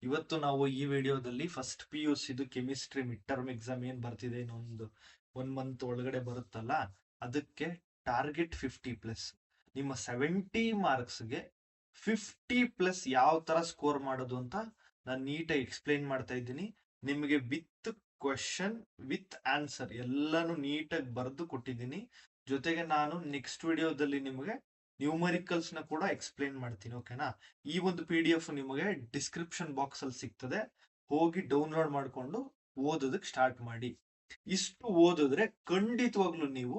ಇವತ್ತು ನಾವು ಈ ವಿಡಿಯೋದಲ್ಲಿ first PUC chemistry mid term exam ಏನ್ ಬರ್ತಿದೆ ಇನ್ನೊಂದು 1 ಮಂತ್ ಒಳಗಡೆ ಬರುತ್ತಲ್ಲ, ಅದಕ್ಕೆ ಟಾರ್ಗೆಟ್ 50+. ನಿಮ್ಮ 70 ಮಾರ್ಕ್ಸ್ಗೆ 50+ ಯಾವ ತರ ಸ್ಕೋರ್ ಮಾಡೋದು ಅಂತ ನಾನು ನೀಟಾಗಿ ಎಕ್ಸ್ಪ್ಲೈನ್ ಮಾಡ್ತಾ ಇದ್ದೀನಿ. ನಿಮಗೆ ವಿತ್ ಕ್ವೆಶನ್ ವಿತ್ ಆನ್ಸರ್ ಎಲ್ಲಾನು ನೀಟಾಗಿ ಬರೆದು ಕೊಟ್ಟಿದ್ದೀನಿ. ಜೊತೆಗೆ ನಾನು ನೆಕ್ಸ್ಟ್ ವಿಡಿಯೋದಲ್ಲಿ ನಿಮಗೆ ನ್ಯೂಮರಿಕಲ್ಸ್ ನ ಕೂಡ ಎಕ್ಸ್ಪ್ಲೈನ್ ಮಾಡ್ತೀನಿ. ಓಕೆನಾ? ಈ ಒಂದು PDF ನಿಮಗೆ ಡಿಸ್ಕ್ರಿಪ್ಷನ್ ಬಾಕ್ಸ್ ಅಲ್ಲಿ ಸಿಗ್ತದೆ. ಹೋಗಿ ಡೌನ್ಲೋಡ್ ಮಾಡ್ಕೊಂಡು ಓದೋದಕ್ಕೆ ಸ್ಟಾರ್ಟ್ ಮಾಡಿ. ಇಷ್ಟು ಓದಿದ್ರೆ ಖಂಡಿತವಾಗ್ಲು ನೀವು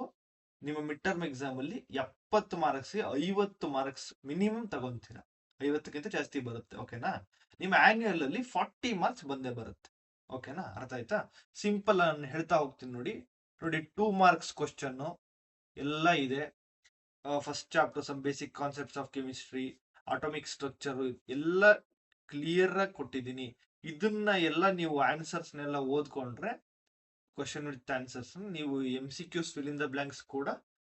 ನಿಮ್ಮ ಮಿಡ್ ಟರ್ಮ್ ಎಕ್ಸಾಮ್ ಅಲ್ಲಿ 70 ಮಾರ್ಕ್ಸ್ 50 ಮಾರ್ಕ್ಸ್ ಮಿನಿಮಮ್ ತಗೊಂತೀರಾ. 50ಕ್ಕಿಂತ ಜಾಸ್ತಿ ಬರುತ್ತೆ. ಓಕೆನಾ? ನಿಮ್ಮ ಆನ್ಯುಯಲ್ ಅಲ್ಲಿ 40 ಮಾರ್ಕ್ಸ್ ಬಂದೇ ಬರುತ್ತೆ. ಓಕೆನಾ? ಅರ್ಥ ಆಯ್ತಾ? ಸಿಂಪಲ್ ನಾನು ಹೇಳ್ತಾ ಹೋಗ್ತೀನಿ ನೋಡಿ. 2 ಮಾರ್ಕ್ಸ್ ಕ್ವಶನ್ ಎಲ್ಲ ಇದೆ. First chapter some basic concepts of chemistry, atomic structure ಎಲ್ಲ ಕ್ಲಿಯರ್ ಆಗಿ ಕೊಟ್ಟಿದ್ದೀನಿ. ಇದನ್ನ ಎಲ್ಲ ನೀವು ಆನ್ಸರ್ಸ್ನೆಲ್ಲ ಓದ್ಕೊಂಡ್ರೆ ಕ್ವಶನ್ ವಿತ್ ಆನ್ಸರ್ಸ್ ನೀವು MCQs fill in the blanks ಕೂಡ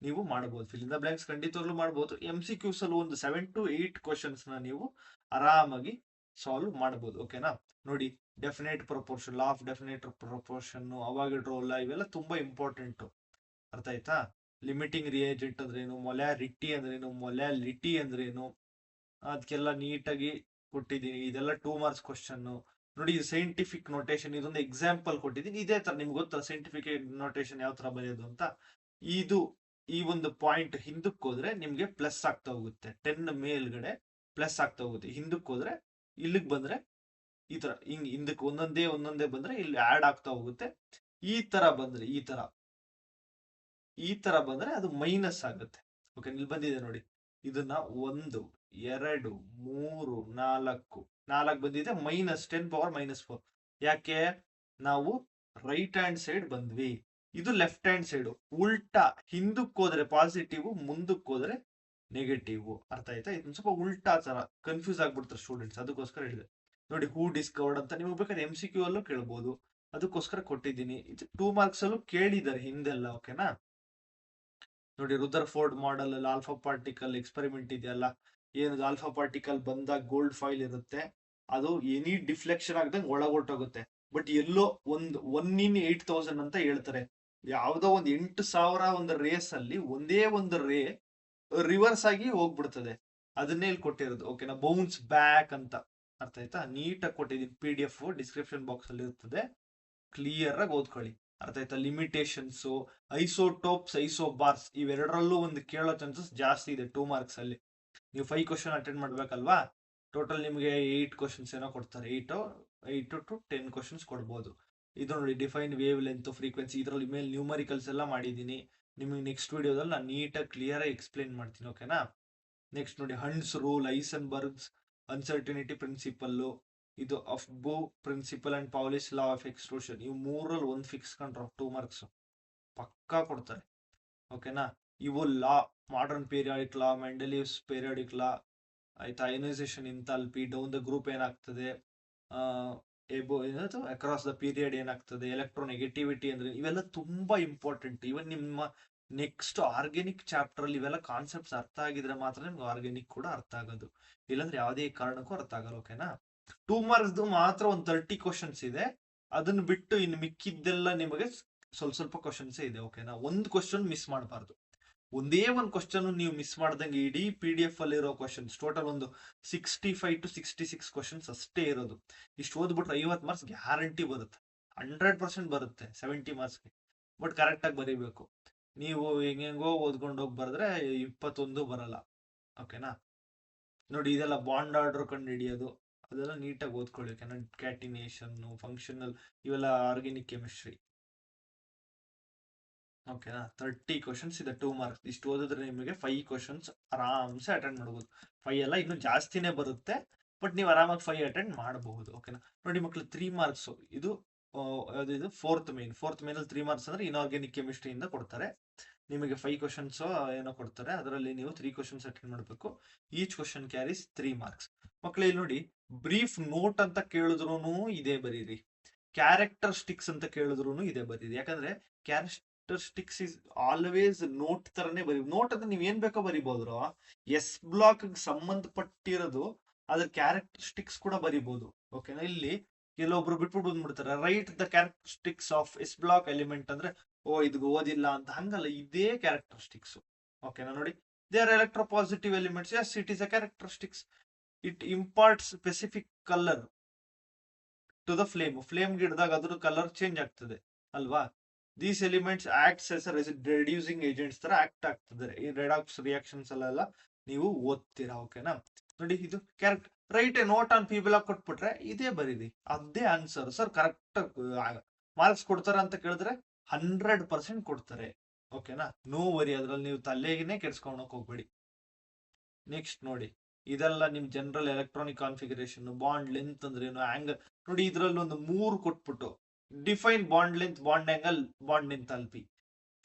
ನೀವು ಮಾಡಬಹುದು. ಫಿಲ್ ಇನ್ ದ ಬ್ಲಾಂಕ್ಸ್ ಖಂಡಿತವಾಗ್ಲೂ ಮಾಡಬಹುದು. MCQs ಅಲ್ಲಿ ಒಂದು 7 to 8 ಕ್ವಶನ್ಸ್ ನ ನೀವು ಆರಾಮಾಗಿ ಸಾಲ್ವ್ ಮಾಡಬಹುದು. ಓಕೆನಾ? ನೋಡಿ, definite proportion, law of definite proportion, Avogadro law, ಇವೆಲ್ಲ ತುಂಬಾ ಇಂಪಾರ್ಟೆಂಟ್. ಅರ್ಥ ಆಯ್ತಾ? ಲಿಮಿಟಿಂಗ್ ರಿಯೇಜೆಂಟ್ ಅಂದ್ರೇನು, ಮೊಲ್ಯಾರಿಟಿ ಅಂದ್ರೇನು, ಮೊಲ್ಯಾಲಿಟಿ ಅಂದ್ರೇನು, ಅದಕ್ಕೆಲ್ಲ ನೀಟಾಗಿ ಕೊಟ್ಟಿದ್ದೀನಿ. ಇದೆಲ್ಲ 2 ಮಾರ್ಕ್ಸ್ ಕ್ವಶನ್. ನೋಡಿ, ಸೈಂಟಿಫಿಕ್ ನೋಟೇಶನ್ ಇದೊಂದು ಎಕ್ಸಾಂಪಲ್ ಕೊಟ್ಟಿದ್ದೀನಿ. ಇದೇ ತರ ನಿಮ್ಗೆ ಗೊತ್ತಲ್ಲ ಸೈಂಟಿಫಿಕ್ ನೋಟೇಶನ್ ಯಾವ ತರ ಬರೆಯೋದು ಅಂತ. ಇದು ಈ ಒಂದು ಪಾಯಿಂಟ್ ಹಿಂದಕ್ಕೆ ಹೋದ್ರೆ ನಿಮ್ಗೆ ಪ್ಲಸ್ ಆಗ್ತಾ ಹೋಗುತ್ತೆ. 10 ಮೇಲ್ಗಡೆ ಪ್ಲಸ್ ಆಗ್ತಾ ಹೋಗುತ್ತೆ. ಹಿಂದಕ್ಕೆ ಹೋದ್ರೆ ಇಲ್ಲಿಗೆ ಬಂದ್ರೆ ಈ ತರ ಹಿಂಗ್ ಹಿಂದಕ್ಕೆ ಒಂದೊಂದೇ ಬಂದ್ರೆ ಇಲ್ಲಿ ಆಡ್ ಆಗ್ತಾ ಹೋಗುತ್ತೆ. ಈ ತರ ಬಂದ್ರೆ ಈ ತರ ಬಂದ್ರೆ ಅದು ಮೈನಸ್ ಆಗುತ್ತೆ. ಓಕೆ, ಇಲ್ಲಿ ಬಂದಿದೆ ನೋಡಿ. ಇದನ್ನ 1 2 3 4 ಬಂದಿದೆ. -10⁻⁴. ಯಾಕೆ? ನಾವು ರೈಟ್ ಹ್ಯಾಂಡ್ ಸೈಡ್ ಬಂದ್ವಿ. ಇದು ಲೆಫ್ಟ್ ಹ್ಯಾಂಡ್ ಸೈಡ್. ಉಲ್ಟಾ ಹಿಂದಕ್ಕೆ ಹೋದ್ರೆ ಪಾಸಿಟಿವ್, ಮುಂದಕ್ಕೆ ಹೋದ್ರೆ ನೆಗೆಟಿವ್. ಅರ್ಥ ಆಯ್ತಾ? ಇದೊಂದು ಸ್ವಲ್ಪ ಉಲ್ಟಾ ತರ ಕನ್ಫ್ಯೂಸ್ ಆಗ್ಬಿಡ್ತಾರೆ ಸ್ಟೂಡೆಂಟ್ಸ್. ಅದಕ್ಕೋಸ್ಕರ ಹೇಳಿದೆ ನೋಡಿ. ಹೂ ಡಿಸ್ಕವರ್ಡ್ ಅಂತ ನೀವು ಬೇಕಾದ್ರೆ MCQ ಅಲ್ಲೂ ಕೇಳ್ಬೋದು. ಅದಕ್ಕೋಸ್ಕರ ಕೊಟ್ಟಿದ್ದೀನಿ. ಇದು 2 ಮಾರ್ಕ್ಸ್ ಅಲ್ಲೂ ಕೇಳಿದ್ದಾರೆ ಹಿಂದೆಲ್ಲ. ಓಕೆನಾ? ನೋಡಿ, ರುದರ್ಫೋರ್ಡ್ ಮಾಡೆಲ್ ಅಲ್ಲಿ ಆಲ್ಫಾ ಪಾರ್ಟಿಕಲ್ ಎಕ್ಸ್ಪೆರಿಮೆಂಟ್ ಇದೆಯಲ್ಲ, ಏನು ಆಲ್ಫಾ ಪಾರ್ಟಿಕಲ್ ಬಂದಾಗ ಗೋಲ್ಡ್ ಫಾಯಿಲ್ ಇರುತ್ತೆ. ಅದು ಎನಿ ಡಿಫ್ಲೆಕ್ಷನ್ ಆಗದಂಗೆ ಒಳಗೊಟ್ಟೋಗುತ್ತೆ. ಬಟ್ ಎಲ್ಲೋ ಒಂದು 1 in 8000 ಅಂತ ಹೇಳ್ತಾರೆ. ಯಾವ್ದೋ ಒಂದು 8000 ಒಂದು ರೇಸ್ ಅಲ್ಲಿ ಒಂದೇ ಒಂದು ರೇ ರಿವರ್ಸ್ ಆಗಿ ಹೋಗ್ಬಿಡ್ತದೆ. ಅದನ್ನೇ ಇಲ್ಲಿ ಕೊಟ್ಟಿರೋದು. ಓಕೆನಾ? ಬೌನ್ಸ್ ಬ್ಯಾಕ್ ಅಂತ. ಅರ್ಥ ಆಯ್ತಾ? ನೀಟಾಗಿ ಕೊಟ್ಟಿದ್ದೀನಿ. PDF ಡಿಸ್ಕ್ರಿಪ್ಷನ್ ಬಾಕ್ಸ್ ಅಲ್ಲಿ ಇರ್ತದೆ. ಕ್ಲಿಯರ್ ಆಗಿ ಓದ್ಕೊಳ್ಳಿ. ಅರ್ಥ ಆಯ್ತಾ? ಲಿಮಿಟೇಷನ್ಸ್, ಐಸೋಟೋಪ್ಸ್, ಐಸೋಬಾರ್ಸ್ ಇವೆರಡರಲ್ಲೂ ಒಂದು ಕೇಳೋ ಚಾನ್ಸಸ್ ಜಾಸ್ತಿ ಇದೆ 2 ಮಾರ್ಕ್ಸ್ ಅಲ್ಲಿ. ನೀವು 5 ಕ್ವಶನ್ ಅಟೆಂಡ್ ಮಾಡ್ಬೇಕಲ್ವಾ? ಟೋಟಲ್ ನಿಮಗೆ 8 ಕ್ವಶನ್ಸ್ ಏನೋ ಕೊಡ್ತಾರೆ. 8 to 10 ಕ್ವಶನ್ಸ್ ಕೊಡ್ಬೋದು. ಇದು ನೋಡಿ, ಡಿಫೈನ್ ವೇವ್ ಲೆಂತ್, ಫ್ರೀಕ್ವೆನ್ಸಿ, ಇದರಲ್ಲಿ ಮೇಲೆ ನ್ಯೂಮರಿಕಲ್ಸ್ ಎಲ್ಲ ಮಾಡಿದ್ದೀನಿ. ನಿಮಗೆ ನೆಕ್ಸ್ಟ್ ವಿಡಿಯೋದಲ್ಲಿ ನಾನು ನೀಟಾಗಿ ಕ್ಲಿಯರ್ ಆಗಿ ಎಕ್ಸ್ಪ್ಲೈನ್ ಮಾಡ್ತೀನಿ. ಓಕೆನಾ? ನೆಕ್ಸ್ಟ್ ನೋಡಿ, Hund's rule, Heisenberg's uncertainty principle, ಇದು aufbau principle and Pauli's law of exclusion. ಇವು ಮೂರಲ್ಲಿ ಒಂದು ಫಿಕ್ಸ್ ಕಂಡ್ರೆ 2 ಮಾರ್ಕ್ಸ್ ಪಕ್ಕಾ ಕೊಡ್ತಾರೆ. ಓಕೆನಾ? ಇವು ಲಾ, ಮಾಡರ್ನ್ ಪೀರಿಯಾಡಿಕ್ ಲಾ, ಮೆಂಡಲಿಯಸ್ ಪೀರಿಯಾಡಿಕ್ ಲಾ, ಆಯ್ತಾ? ಅಯನೈಸೇಷನ್ ಇಂಥಾಲ್ಪಿ, ಡೌನ್ ದ ಗ್ರೂಪ್ ಏನಾಗ್ತದೆ, ಏನದು ಅಕ್ರಾಸ್ ದ ಪೀರಿಯಡ್ ಏನಾಗ್ತದೆ, ಎಲೆಕ್ಟ್ರೋನೆಗೆಟಿವಿಟಿ ಅಂದ್ರೆ, ಇವೆಲ್ಲ ತುಂಬಾ ಇಂಪಾರ್ಟೆಂಟ್. ಇವನ್ ನಿಮ್ಮ ನೆಕ್ಸ್ಟ್ ಆರ್ಗ್ಯಾನಿಕ್ ಚಾಪ್ಟರ್ ಅಲ್ಲಿ ಇವೆಲ್ಲ ಕಾನ್ಸೆಪ್ಟ್ಸ್ ಅರ್ಥ ಆಗಿದ್ರೆ ಮಾತ್ರ ನಿಮ್ಗೆ ಆರ್ಗ್ಯಾನಿಕ್ ಕೂಡ ಅರ್ಥ ಆಗೋದು. ಇಲ್ಲಾಂದ್ರೆ ಯಾವುದೇ ಕಾರಣಕ್ಕೂ ಅರ್ಥ ಆಗಲ್ಲ. ಓಕೆನಾ? 2 ಮಾರ್ಕ್ಸ್ ಮಾತ್ರ ಒಂದು 30 ಕ್ವಶನ್ಸ್ ಇದೆ. ಅದನ್ನ ಬಿಟ್ಟು ಇನ್ನು ಮಿಕ್ಕಿದ್ದೆಲ್ಲ ನಿಮಗೆ ಸ್ವಲ್ಪ ಕ್ವಶನ್ಸ್ ಇದೆ. ಓಕೆನಾ? ಒಂದು ಕ್ವಶನ್ ಮಿಸ್ ಮಾಡಬಾರ್ದು. ಒಂದೇ ಒಂದು ಕ್ವಶನ್ ನೀವು ಮಿಸ್ ಮಾಡ್ದಂಗೆ ಇಡೀ PDF ಅಲ್ಲಿ ಇರೋ ಕ್ವಶನ್ಸ್ ಟೋಟಲ್ ಒಂದು 65 to 66 ಕ್ವಶನ್ಸ್ ಅಷ್ಟೇ ಇರೋದು. ಇಷ್ಟು ಓದ್ಬಿಟ್ರೆ 50 ಮಾರ್ಕ್ಸ್ ಗ್ಯಾರಂಟಿ ಬರುತ್ತೆ. 100% ಬರುತ್ತೆ 70 ಮಾರ್ಕ್ಸ್ಗೆ. ಬಟ್ ಕರೆಕ್ಟ್ ಆಗಿ ಬರೀಬೇಕು. ನೀವು ಹೆಂಗೋ ಓದ್ಕೊಂಡು ಹೋಗಿ ಬರೆದ್ರೆ 21 ಬರಲ್ಲ. ಓಕೆನಾ? ನೋಡಿ, ಇದೆಲ್ಲ ಬಾಂಡ್ ಆರ್ಡರ್ ಕಂಡು ಹಿಡಿಯೋದು, ಅದೆಲ್ಲ ನೀಟಾಗಿ ಓದ್ಕೊಳ್ಳಿ. ಕ್ಯಾಟಿನೇಷನ್, ಫಂಕ್ಷನಲ್, ಇವೆಲ್ಲ ಆರ್ಗ್ಯಾನಿಕ್ ಕೆಮಿಸ್ಟ್ರಿ. ಓಕೆನಾ? 30 ಕ್ವಶನ್ಸ್ ಇದೆ 2 ಮಾರ್ಕ್ಸ್. ಇಷ್ಟು ಓದಿದ್ರೆ ನಿಮಗೆ 5 ಕ್ವಶನ್ಸ್ ಆರಾಮ್ಸೆ ಅಟೆಂಡ್ ಮಾಡಬಹುದು. 5 ಎಲ್ಲ ಇನ್ನೂ ಜಾಸ್ತಿನೇ ಬರುತ್ತೆ. ಬಟ್ ನೀವು ಆರಾಮಾಗಿ 5 ಅಟೆಂಡ್ ಮಾಡಬಹುದು. ಓಕೆನಾ? ನೋಡಿ ಮಕ್ಕಳು, 3 ಮಾರ್ಕ್ಸ್ ಇದು ಫೋರ್ತ್ ಮೇನ್ ಅಲ್ಲಿ 3 ಮಾರ್ಕ್ಸ್ ಅಂದ್ರೆ ಇನ್ಆರ್ಗ್ಯಾನಿಕ್ ಕೆಮಿಸ್ಟ್ರಿ ಇಂದ ಕೊಡ್ತಾರೆ. ನಿಮಗೆ 5 ಕ್ವಶನ್ಸ್ ಏನೋ ಕೊಡ್ತಾರೆ. ಅದರಲ್ಲಿ ನೀವು 3 ಕ್ವಶನ್ಸ್ ಅಟೆಂಡ್ ಮಾಡಬೇಕು. Each question carries 3 marks. ಮಕ್ಕಳು ಇಲ್ಲಿ ನೋಡಿ, ಬ್ರೀಫ್ ನೋಟ್ ಅಂತ ಕೇಳಿದ್ರು ಇದೇ ಬರೀರಿ, ಕ್ಯಾರೆಕ್ಟರಿಸ್ಟಿಕ್ಸ್ ಅಂತ ಕೇಳಿದ್ರು ಇದೇ ಬರೀರಿ. ಯಾಕಂದ್ರೆ ಕ್ಯಾರೆಕ್ಟರಿಸ್ಟಿಕ್ಸ್ ಇಸ್ ಆಲ್ವೇಸ್ ನೋಟ್ ತರನೇ ಬರೀ. ನೋಟ್ ಅಂದ್ರೆ ನೀವ್ ಏನ್ ಬೇಕೋ ಬರೀಬಹುದು. ಎಸ್ ಬ್ಲಾಕ್ ಸಂಬಂಧಪಟ್ಟಿರೋದು ಅದ್ರ ಕ್ಯಾರೆಕ್ಟರಿಸ್ಟಿಕ್ಸ್ ಕೂಡ ಬರಿಬಹುದು. ಓಕೆನಾ, ಇಲ್ಲಿ ಕೆಲವೊಬ್ರು ಬಿಟ್ಬಿಟ್ಟು ಬಂದ್ಬಿಡ್ತಾರೆ, write the characteristics of S block element ಅಂದ್ರೆ ಓ ಇದು ಓದಿಲ್ಲ ಅಂತ. ಹಂಗಲ್ಲ, ಇದೇ ಕ್ಯಾರೆಕ್ಟರಿಸ್ಟಿಕ್ಸ್. ಓಕೆನಾ, ನೋಡಿ, they are electropositive elements, as it is a characteristics. It imparts specific colour to the flame ಗಿಡದಾಗ ಅದ್ರ ಕಲರ್ ಚೇಂಜ್ ಆಗ್ತದೆ ಅಲ್ವಾ. These elements acts as reducing agents ತರ ಆಕ್ಟ್ ಆಗ್ತದೆ. ಈ ರೆಡಾಕ್ಸ್ ರಿಯಾಕ್ಷನ್ಸ್ ಅಲ್ಲೆಲ್ಲ ನೀವು ಓದ್ತೀರಾ. ಓಕೆನಾ, ನೋಡಿ ಇದು correct. Right A note on people ಕೊಟ್ಬಿಟ್ರೆ ಇದೇ ಬರೀರಿ, ಅದೇ ಆನ್ಸರ್. ಸರ್ ಕರೆಕ್ಟ್ ಮಾರ್ಕ್ಸ್ ಕೊಡ್ತಾರ ಅಂತ ಕೇಳಿದ್ರೆ 100% ಕೊಡ್ತಾರೆ. ಓಕೆನಾ, ನೋ ವರಿ, ಅದ್ರಲ್ಲಿ ನೀವು ತಲೆಗೇನೆ ಕೆಡ್ಸ್ಕೊಳಕ್ ಹೋಗ್ಬೇಡಿ. ನೆಕ್ಸ್ಟ್ ನೋಡಿ, ಇದೆಲ್ಲ ನಿಮ್ general electronic configuration. Bond length ಅಂದ್ರೆ ಏನು, ಆಂಗಲ್ ನೋಡಿ, ಇದ್ರಲ್ಲಿ ಒಂದು 3 ಕೊಟ್ಬಿಟ್ಟು define bond length, bond angle, bond enthalpy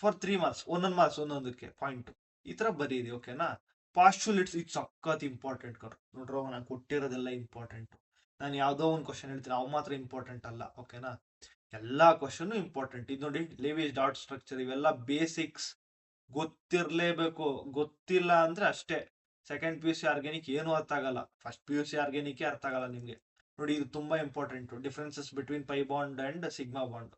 for 3 marks, ಒಂದೊಂದು ಮಾರ್ಕ್ಸ್ ಒಂದೊಂದಕ್ಕೆ ಪಾಯಿಂಟ್ ಈ ತರ ಬರೀರಿ. ಓಕೆನಾ, ಪಾಸ್ಟುಲೇಟ್ಸ್ ಇದು ಸಖತ್ ಇಂಪಾರ್ಟೆಂಟ್ ನೋಡ್ರೋ, ನಾನು ಕೊಟ್ಟಿರೋದೆಲ್ಲ ಇಂಪಾರ್ಟೆಂಟ್. ನಾನು ಯಾವ್ದೋ ಒಂದು ಕ್ವಶನ್ ಹೇಳ್ತೀನಿ, ಅವು ಮಾತ್ರ ಇಂಪಾರ್ಟೆಂಟ್ ಅಲ್ಲ. ಓಕೆನಾ, ಎಲ್ಲಾ ಕ್ವಶನ್ ಇಂಪಾರ್ಟೆಂಟ್. ಇದು ನೋಡಿ, ಲೇವಿಯಸ್ ಡಾಟ್ ಸ್ಟ್ರಕ್ಚರ್, ಇವೆಲ್ಲ ಬೇಸಿಕ್ಸ್ ಗೊತ್ತಿರ್ಲೇಬೇಕು. ಗೊತ್ತಿಲ್ಲ ಅಂದ್ರೆ ಅಷ್ಟೇ, second P U C organic ಏನು ಅರ್ಥ ಆಗಲ್ಲ, first P U C organic ಅರ್ಥ ಆಗಲ್ಲ ನಿಮ್ಗೆ. ನೋಡಿ, ಇದು ತುಂಬಾ important, differences between pi bond and sigma bond.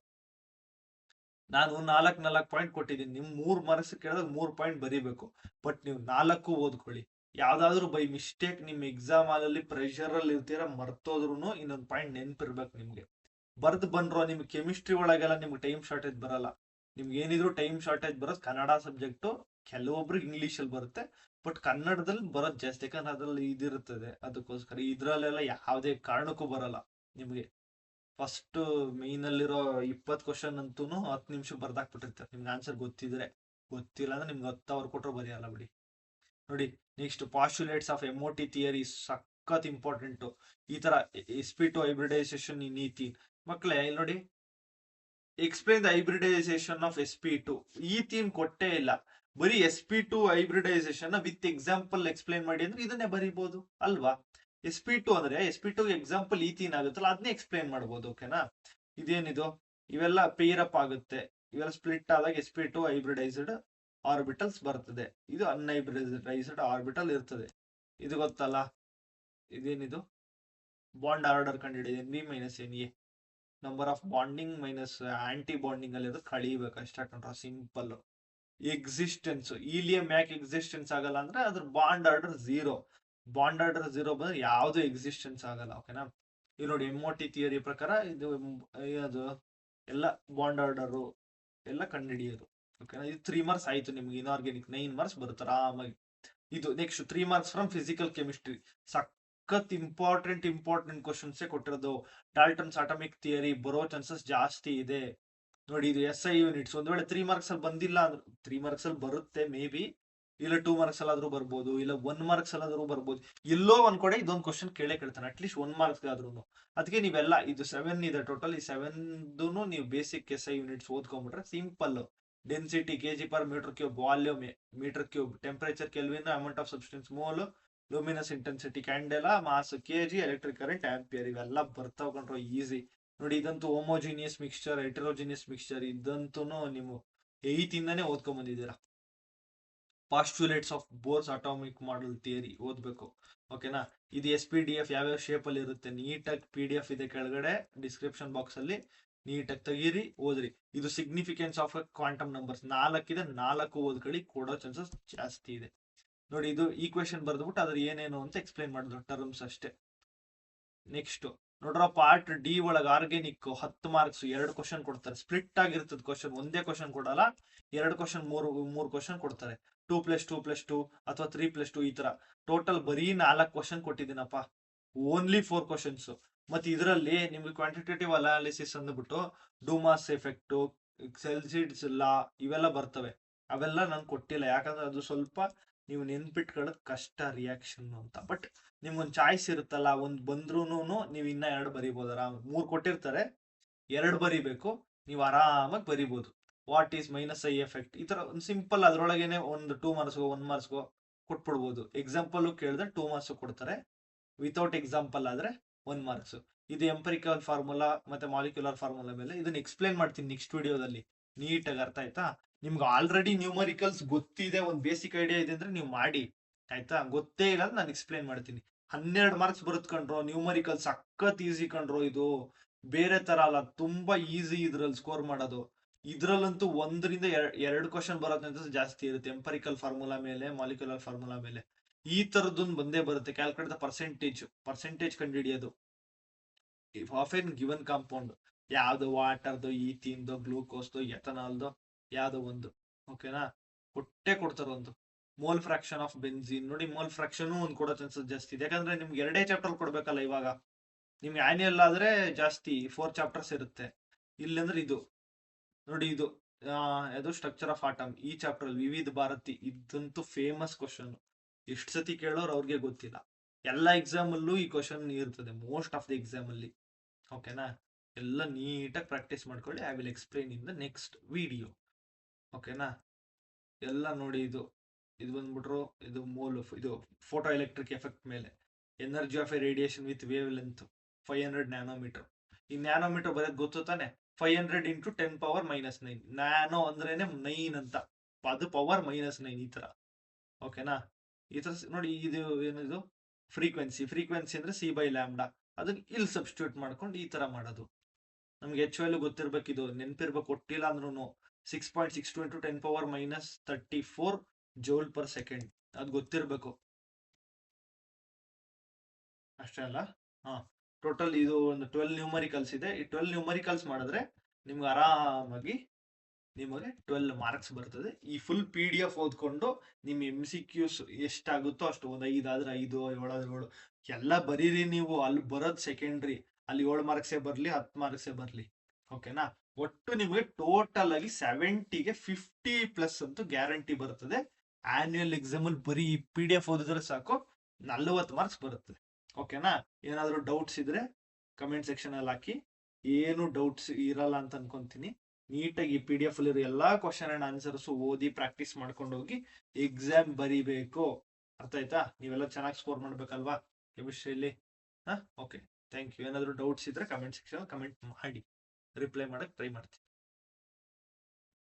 ನಾನು 4 ಪಾಯಿಂಟ್ ಕೊಟ್ಟಿದ್ದೀನಿ, ನಿಮ್ 3 ಮಾರ್ಕ್ಸ್ ಕೇಳಿದಾಗ 3 ಪಾಯಿಂಟ್ ಬರೀಬೇಕು. ಬಟ್ ನೀವು 4 ಓದ್ಕೊಳ್ಳಿ. ಯಾವ್ದಾದ್ರು ಬೈ ಮಿಸ್ಟೇಕ್ ನಿಮ್ ಎಕ್ಸಾಮ್ ಅಲ್ಲಿ ಪ್ರೆಷರ್ ಅಲ್ಲಿ ಇರ್ತೀರಾ, ಮರ್ತೋದ್ರು ಇನ್ನೊಂದು ಪಾಯಿಂಟ್ ನೆನ್ಪಿರ್ಬೇಕು ನಿಮ್ಗೆ. ಬರ್ದ್ ಬಂದ್ರು ನಿಮ್ಗೆ ಕೆಮಿಸ್ಟ್ರಿ ಒಳಗೆಲ್ಲ ನಿಮ್ಗೆ ಟೈಮ್ ಶಾರ್ಟೇಜ್ ಬರಲ್ಲ. ನಿಮ್ಗೆ ಏನಿದ್ರು ಟೈಮ್ ಶಾರ್ಟೇಜ್ ಬರೋದು ಕನ್ನಡ ಸಬ್ಜೆಕ್ಟ್, ಕೆಲವೊಬ್ರಿಗೆ ಇಂಗ್ಲಿಷ್ ಅಲ್ಲಿ ಬರುತ್ತೆ, ಬಟ್ ಕನ್ನಡದಲ್ಲಿ ಬರೋದು ಜಾಸ್ತಿ, ಯಾಕಂದ್ರೆ ಅದ್ರಲ್ಲಿ ಇದಿರುತ್ತದೆ. ಅದಕ್ಕೋಸ್ಕರ ಇದ್ರಲ್ಲೆಲ್ಲ ಯಾವುದೇ ಕಾರಣಕ್ಕೂ ಬರಲ್ಲ ನಿಮ್ಗೆ. ಫಸ್ಟ್ ಮೈನ್ ಅಲ್ಲಿರೋ 20 ಕ್ವಶನ್ ಅಂತೂ 10 ನಿಮಿಷ ಬರ್ದಾಕ್ಬಿಟ್ಟಿರ್ತಾರೆ, ನಿಮ್ಗೆ ಆನ್ಸರ್ ಗೊತ್ತಿದ್ರೆ. ಗೊತ್ತಿಲ್ಲ ಅಂದ್ರೆ ನಿಮ್ಗೆ 10 ಅವರ್ ಕೊಟ್ಟರು ಬರೆಯಲ್ಲ ಬಿಡಿ. ನೋಡಿ, next postulates of MOT theory ಸಖತ್ ಇಂಪಾರ್ಟೆಂಟ್. ಈ ತರ sp2 ಹೈಬ್ರಿಡೈಸೇಷನ್ ಇನ್ ಈಥೀನ್. ಮಕ್ಳೇ ಇಲ್ಲಿ ನೋಡಿ, explain the hybridisation of sp2. Ethene ಕೊಟ್ಟೇ ಇಲ್ಲ, ಬರೀ sp2 hybridisation with example explain ಮಾಡಿ ಅಂದ್ರೆ ಇದನ್ನೇ ಬರೀಬಹುದು ಅಲ್ವಾ. sp2 ಅಂದ್ರೆ sp2 ಎಕ್ಸಾಂಪಲ್ ಈಥೀನ್ ಆಗುತ್ತಲ್ಲ, ಅದನ್ನೇ ಎಕ್ಸ್ಪ್ಲೇನ್ ಮಾಡ್ಬೋದು. ಓಕೆನಾ, ಇದೇನಿದು, ಇವೆಲ್ಲ ಪೇರಪ್ ಆಗುತ್ತೆ, ಇವೆಲ್ಲ ಸ್ಪ್ಲಿಟ್ ಆದಾಗ sp2 ಹೈಬ್ರಿಡೈಸ್ಡ್ ಆರ್ಬಿಟಲ್ಸ್ ಬರ್ತದೆ, ಇದು ಅನ್ಹೈಬ್ರಿಡೈಸ್ಡ್ ಆರ್ಬಿಟಲ್ ಇರ್ತದೆ. ಇದು ಗೊತ್ತಲ್ಲ, ಇದೇನಿದು ಬಾಂಡ್ ಆರ್ಡರ್ ಕಂಡಿಡಿದೆ, Nb-Na number of bonding minus anti bonding ಅಲ್ಲಿ ಅದು ಕಳಿಬೇಕು ಅಷ್ಟೇ ಕಂಡ್ರ, ಸಿಂಪಲ್. ಎಕ್ಸಿಸ್ಟೆನ್ಸ್, ಈಲಿಯಂ ಯಾಕೆ ಎಕ್ಸಿಸ್ಟೆನ್ಸ್ ಆಗಲ್ಲ ಅಂದ್ರೆ ಅದ್ರ ಬಾಂಡ್ ಆರ್ಡರ್ 0. ಬಾಂಡ್ ಆರ್ಡರ್ 0 ಬಂದ್ರೆ ಯಾವ್ದು ಎಕ್ಸಿಸ್ಟೆನ್ಸ್ ಆಗಲ್ಲ. ಓಕೆನಾ, ಇದು ನೋಡಿ ಎಮೋಟಿ ಥಿಯರಿ ಪ್ರಕಾರ ಇದು ಅದು ಎಲ್ಲ ಬಾಂಡ್ ಆರ್ಡರ್ ಎಲ್ಲ ಕಂಡುಹಿಡಿಯೋದು. ಓಕೆನಾ, ಇದು 3 ಮಾರ್ಕ್ಸ್ ಆಯ್ತು ನಿಮ್ಗೆ. ಇನ್ಆರ್ಗ್ಯಾನಿಕ್ 9 ಮಾರ್ಕ್ಸ್ ಬರುತ್ತೆ ಆರಾಮಾಗಿ. ಇದು next 3 marks from physical chemistry. ಸಖತ್ ಇಂಪಾರ್ಟೆಂಟ್ ಕ್ವಶನ್ಸೇ ಕೊಟ್ಟಿರೋದು. ಡಾಲ್ಟನ್ಸ್ ಅಟಾಮಿಕ್ ಥಿಯರಿ ಬರೋ ಚಾನ್ಸಸ್ ಜಾಸ್ತಿ ಇದೆ. ನೋಡಿ, ಇದು SI ಯೂನಿಟ್ಸ್. ಒಂದ್ ವೇಳೆ 3 ಮಾರ್ಕ್ಸ್ ಅಲ್ಲಿ ಬಂದಿಲ್ಲ ಅಂದ್ರೆ 3 ಮಾರ್ಕ್ಸ್ ಅಲ್ಲಿ ಬರುತ್ತೆ ಮೇ ಬಿ, ಇಲ್ಲ 2 ಮಾರ್ಕ್ಸ್ ಅಲ್ಲಾದ್ರೂ ಬರ್ಬೋದು, ಇಲ್ಲ 1 ಮಾರ್ಕ್ಸ್ ಅಲ್ಲಾದ್ರೂ ಬರ್ಬೋದು. ಎಲ್ಲೋ ಒಂದ್ ಕಡೆ ಇದೊಂದು ಕ್ವಶನ್ ಕೇಳ್ತಾನೆ, ಅಟ್ಲೀಸ್ಟ್ 1 ಮಾರ್ಕ್ಸ್ ಆದ್ರೂ. ಅದಕ್ಕೆ ನೀವೆಲ್ಲ ಇದು 7 ಇದೆ ಟೋಟಲ್, ಈ 7 ನೀವು ಬೇಸಿಕ್ SI ಯೂನಿಟ್ಸ್ ಓದ್ಕೊಂಡ್ಬಿಟ್ರೆ simple. Density kg/m3, volume m3, temperature kelvin, amount of substance mole, luminous intensity candela, mass kg, electric current ampere, ಇವೆಲ್ಲ ಬರ್ತಾವ್ ಕಂಡ್ರು ಈಸಿ. ನೋಡಿ, ಇದಂತೂ ಹೋಮೋಜಿನಿಯಸ್ ಮಿಕ್ಸ್ಚರ್, ಹೆಟರೋಜಿನಿಯಸ್ ಮಿಕ್ಸ್ಚರ್, ಇದಂತೂ ನೀವು 8th ಇಂದಾನೆ ಓದ್ಕೊಂಡ್ ಬಂದಿದ್ದೀರಾ. Postulates of Bohr's atomic model theory ಓದ್ಬೇಕು. ಓಕೆನಾ, ಇದು SPDF ಯಾವ್ಯಾವ ಶೇಪ್ ಅಲ್ಲಿ ಇರುತ್ತೆ, ನೀಟಾಗಿ PDF ಇದೆ ಕೆಳಗಡೆ ಡಿಸ್ಕ್ರಿಪ್ಷನ್ ಬಾಕ್ಸ್ ಅಲ್ಲಿ, ನೀಟಾಗಿ ತೆಗೀರಿ, ಓದ್ರಿ. ಇದು ಸಿಗ್ನಿಫಿಕೆನ್ಸ್ ಆಫ್ ಕ್ವಾಂಟಮ್ ನಂಬರ್ಸ್ 4 ಇದೆ, 4 ಓದ್ಕೊಳ್ಳಿ, ಕೊಡೋ ಚಾನ್ಸಸ್ ಜಾಸ್ತಿ ಇದೆ. ನೋಡಿ, ಇದು ಈಕ್ವೇಶನ್ ಬರ್ದ್ಬಿಟ್ಟು ಅದ್ರ ಏನೇನು ಅಂತ ಎಕ್ಸ್ಪ್ಲೈನ್ ಮಾಡಿದ್ರು, ಟರ್ಮ್ಸ್ ಅಷ್ಟೇ. ನೆಕ್ಸ್ಟ್ ನೋಡ್ರ, ಪಾರ್ಟ್ ಡಿ ಒಳಗ ಆರ್ಗ್ಯಾನಿಕ್ 10 ಮಾರ್ಕ್ಸ್ 2 ಕ್ವಶನ್ ಕೊಡ್ತಾರೆ. ಸ್ಪ್ಲಿಟ್ ಆಗಿರ್ತದೆ ಕ್ವಶನ್, ಒಂದೇ ಕ್ವಶನ್ ಕೊಡಲ್ಲ, 2 ಕ್ವಶನ್, 3 ಕ್ವಶನ್ ಕೊಡ್ತಾರೆ. 2+2+2 ಅಥವಾ 3+2 ಈ ತರ. ಟೋಟಲ್ ಬರೀ 4 ಕ್ವಶನ್ ಕೊಟ್ಟಿದ್ದೀನಪ್ಪ, ಓನ್ಲಿ 4 ಕ್ವಶನ್ಸ್. ಮತ್ತೆ ಇದರಲ್ಲಿ ನಿಮ್ಗೆ ಕ್ವಾಂಟಿಟೇಟಿವ್ ಅನಾಲಿಸಿಸ್ ಅಂದ್ಬಿಟ್ಟು ಡೂಮಾಸ್ ಎಫೆಕ್ಟ್, ಸೆಲ್ಸಿಡ್ಸ್ ಲಾ ಇವೆಲ್ಲ ಬರ್ತವೆ. ಅವೆಲ್ಲ ನಾನು ಕೊಟ್ಟಿಲ್ಲ, ಯಾಕಂದ್ರೆ ಅದು ಸ್ವಲ್ಪ ನೀವು ನೆನ್ಪಿಟ್ಕೊಳ್ಳೋದು ಕಷ್ಟ ರಿಯಾಕ್ಷನ್ ಅಂತ. ಬಟ್ ನಿಮ್ಗೊಂದು ಚಾಯ್ಸ್ ಇರುತ್ತಲ್ಲ, ಒಂದ್ ಬಂದ್ರೂನು ನೀವು ಇನ್ನ 2 ಬರೀಬಹುದು ಆರಾಮ. 3 ಕೊಟ್ಟಿರ್ತಾರೆ, 2 ಬರೀಬೇಕು, ನೀವು ಆರಾಮಾಗಿ ಬರೀಬಹುದು. ವಾಟ್ ಈಸ್ -I ಎಫೆಕ್ಟ್, ಈ ತರ ಒಂದು ಸಿಂಪಲ್, ಅದ್ರೊಳಗೇನೆ ಒಂದು 2 ಮಾರ್ಕ್ಸ್ಗೋ 1 ಮಾರ್ಕ್ಸ್ಗೋ ಕೊಟ್ಬಿಡ್ಬೋದು. ಎಕ್ಸಾಂಪಲ್ ಕೇಳಿದ್ರೆ 2 ಮಾರ್ಕ್ಸ್ ಕೊಡ್ತಾರೆ, ವಿತೌಟ್ ಎಕ್ಸಾಂಪಲ್ ಆದ್ರೆ 1 ಮಾರ್ಕ್ಸ್. ಇದು ಎಂಪರಿಕಲ್ ಫಾರ್ಮುಲಾ ಮತ್ತೆ ಮಾಲಿಕ್ಯುಲರ್ ಫಾರ್ಮುಲಾ ಮೇಲೆ ಇದನ್ನ ಎಕ್ಸ್ಪ್ಲೇನ್ ಮಾಡ್ತೀನಿ ನೆಕ್ಸ್ಟ್ ವಿಡಿಯೋದಲ್ಲಿ, ನೀಟಾಗಿ ಅರ್ಥ ಆಯ್ತಾ. ನಿಮ್ಗೆ ಆಲ್ರೆಡಿ ನ್ಯೂಮರಿಕಲ್ಸ್ ಗೊತ್ತಿದೆ, ಒಂದು ಬೇಸಿಕ್ ಐಡಿಯಾ ಇದೆ ಅಂದ್ರೆ ನೀವು ಮಾಡಿ, ಆಯ್ತಾ. ಗೊತ್ತೇ ಇಲ್ಲ ನಾನು ಎಕ್ಸ್ಪ್ಲೇನ್ ಮಾಡ್ತೀನಿ. 12 ಮಾರ್ಕ್ಸ್ ಬರುತ್ತೆ ಕಣ್ರೋ. ನ್ಯೂಮರಿಕಲ್ ಸಖತ್ ಈಸಿ ಕಣ್ರೋ ಇದು. ಬೇರೆ ತರ ಅಲ್ಲ, ತುಂಬಾ ಈಸಿ ಇದ್ರಲ್ಲಿ ಸ್ಕೋರ್ ಮಾಡೋದು. ಇದ್ರಲ್ಲಂತೂ 1ರಿಂದ 2 ಕ್ವಶನ್ ಬರೋದಂತ ಜಾಸ್ತಿ ಇರುತ್ತೆ, ಎಂಪರಿಕಲ್ ಫಾರ್ಮುಲಾ ಮೇಲೆ, ಮಾಲಿಕ್ಯುಲರ್ ಫಾರ್ಮುಲಾ ಮೇಲೆ. ಈ ತರದೊಂದು ಬಂದೇ ಬರುತ್ತೆ. ಕ್ಯಾಲ್ಕುಲೇಟ್ ದ ಪರ್ಸೆಂಟೇಜ್ ಕಂಡುಹಿಡಿಯೋದು ಆಫ್ ಎನ್ ಗಿವನ್ ಕಾಂಪೌಂಡ್. ಯಾವ್ದು ವಾಟರ್ದು, ಈಥಿನ್ದು, ಗ್ಲೂಕೋಸ್ದು, ಎಥನಾಲ್ದು, ಯಾವ್ದೋ ಒಂದು. ಓಕೆನಾ, ಕೊಡ್ತಾರ ಒಂದು. ಮೋಲ್ ಫ್ರಾಕ್ಷನ್ ಆಫ್ ಬೆನ್ಸಿನ್ ನೋಡಿ, ಮೋಲ್ ಫ್ರಾಕ್ಷನ್ ಒಂದು ಕೊಡೋ ಚಾನ್ಸಸ್ ಜಾಸ್ತಿ ಇದೆ. ಯಾಕಂದ್ರೆ ನಿಮ್ಗೆ 2 ಚಾಪ್ಟರ್ ಕೊಡ್ಬೇಕಲ್ಲ ಇವಾಗ. ನಿಮ್ಗೆ ಆನ್ಯಲ್ ಆದ್ರೆ ಜಾಸ್ತಿ 4 ಚಾಪ್ಟರ್ಸ್ ಇರುತ್ತೆ. ಇಲ್ಲಂದ್ರೆ ಇದು ನೋಡಿ, ಇದು ಅದು ಸ್ಟ್ರಕ್ಚರ್ ಆಫ್ ಆಟಮ್. ಈ ಚಾಪ್ಟರ್ ಅಲ್ಲಿ ವಿವಿಧ ಭಾರತಿ, ಇದಂತೂ ಫೇಮಸ್ ಕ್ವಶನ್. ಎಷ್ಟು ಸತಿ ಕೇಳೋರು ಅವ್ರಿಗೆ ಗೊತ್ತಿಲ್ಲ. ಎಲ್ಲ ಎಕ್ಸಾಮ್ ಅಲ್ಲೂ ಈ ಕ್ವಶನ್ ಇರ್ತದೆ, ಮೋಸ್ಟ್ ಆಫ್ ದಿ ಎಕ್ಸಾಮ್ ಅಲ್ಲಿ. ಓಕೆನಾ, ಎಲ್ಲ ನೀಟಾಗಿ ಪ್ರಾಕ್ಟೀಸ್ ಮಾಡ್ಕೊಳ್ಳಿ. I will explain in the next video. ಓಕೆನಾ, ಎಲ್ಲ ನೋಡಿ. ಇದು ಬಂದ್ಬಿಟ್ರು, ಇದು ಇದು ಫೋಟೋ ಎಲೆಕ್ಟ್ರಿಕ್ ಎಫೆಕ್ಟ್ ಮೇಲೆ. Energy of A radiation with wave length 500 nanometre. ಈ ನ್ಯಾನೋಮೀಟರ್ ಬರೋದು ಗೊತ್ತು ತಾನೆ? 500 × 10⁻⁹ ನ್ಯಾನೋ ಅಂದ್ರೇನೆ 9 ಅಂತ, ಅದು ಪವರ್ -9 ಈ ತರ. ಓಕೆನಾ, ಈ ತರ ನೋಡಿ. ಇದು ಏನಿದು ಫ್ರೀಕ್ವೆನ್ಸಿ ಅಂದ್ರೆ c/λ. ಅದನ್ನ ಇಲ್ಲಿ ಸಬ್ಸ್ಟಿಟ್ಯೂಟ್ ಮಾಡ್ಕೊಂಡು ಈ ತರ ಮಾಡೋದು. ನಮ್ಗೆ H ವ್ಯಾಲ್ಯೂ ಗೊತ್ತಿರ್ಬೇಕು, ಇದು ನೆನ್ಪಿರ್ಬೇಕು. ಕೊಟ್ಟಿಲ್ಲ ಅಂದ್ರೂ 6.62 × 10⁻34 ಜೌಲ್/ಸೆಕೆಂಡ್ ಅದು ಗೊತ್ತಿರ್ಬೇಕು. ಅಷ್ಟೇ ಅಲ್ಲ. ಟೋಟಲ್ ಇದು ಒಂದು 12 ನ್ಯೂಮರಿಕಲ್ಸ್ ಇದೆ. ಈ 12 ನ್ಯೂಮರಿಕಲ್ಸ್ ಮಾಡಿದ್ರೆ ನಿಮ್ಗೆ ಆರಾಮಾಗಿ 12 ಮಾರ್ಕ್ಸ್ ಬರ್ತದೆ. ಈ ಫುಲ್ PDF ಓದ್ಕೊಂಡು ನಿಮ್ MCQs ಎಷ್ಟಾಗುತ್ತೋ ಅಷ್ಟು, ಒಂದು 5 ಆದ್ರೆ 5, 7 ಆದ್ರೆ 7 ಎಲ್ಲ ಬರೀರಿ ನೀವು. ಅಲ್ಲಿ ಬರೋದ್ ಸೆಕೆಂಡ್ರಿ. ಅಲ್ಲಿ 7 ಮಾರ್ಕ್ಸೇ ಬರ್ಲಿ, 10 ಮಾರ್ಕ್ಸೇ ಬರ್ಲಿ. ಓಕೆನಾ, ಒಟ್ಟು ನಿಮಗೆ ಟೋಟಲ್ ಆಗಿ 70ಗೆ 50+ ಅಂತೂ ಗ್ಯಾರಂಟಿ ಬರ್ತದೆ. ಆನ್ಯುಯಲ್ ಎಕ್ಸಾಮ್ ಅಲ್ಲಿ ಬರೀ PDF ಓದಿದ್ರೆ ಸಾಕು, 40 ಮಾರ್ಕ್ಸ್ ಬರುತ್ತೆ. ಓಕೆನಾ, ಏನಾದ್ರು ಡೌಟ್ಸ್ ಇದ್ರೆ ಕಮೆಂಟ್ ಸೆಕ್ಷನ್ ಅಲ್ಲಿ ಹಾಕಿ. ಏನು ಡೌಟ್ಸ್ ಇರಲ್ಲ ಅಂತ ಅನ್ಕೊಂತೀನಿ. ನೀಟಾಗಿ PDF ಅಲ್ಲಿರೋ ಎಲ್ಲಾ ಕ್ವಶನ್ ಅಂಡ್ ಆನ್ಸರ್ಸ್ ಓದಿ ಪ್ರಾಕ್ಟೀಸ್ ಮಾಡ್ಕೊಂಡು ಹೋಗಿ ಎಕ್ಸಾಮ್ ಬರೀಬೇಕು. ಅರ್ಥ ಆಯ್ತಾ? ನೀವೆಲ್ಲ ಚೆನ್ನಾಗಿ ಸ್ಕೋರ್ ಮಾಡ್ಬೇಕಲ್ವಾ ಕೆಮಿಸ್ಟ್ರಿಯಲ್ಲಿ. Okay, thank you. ಏನಾದ್ರು ಡೌಟ್ಸ್ ಇದ್ರೆ ಕಮೆಂಟ್ ಸೆಕ್ಷನ್ ಕಮೆಂಟ್ ಮಾಡಿ, ರಿಪ್ಲೈ ಮಾಡಕ್ ಟ್ರೈ ಮಾಡ್ತೀನಿ.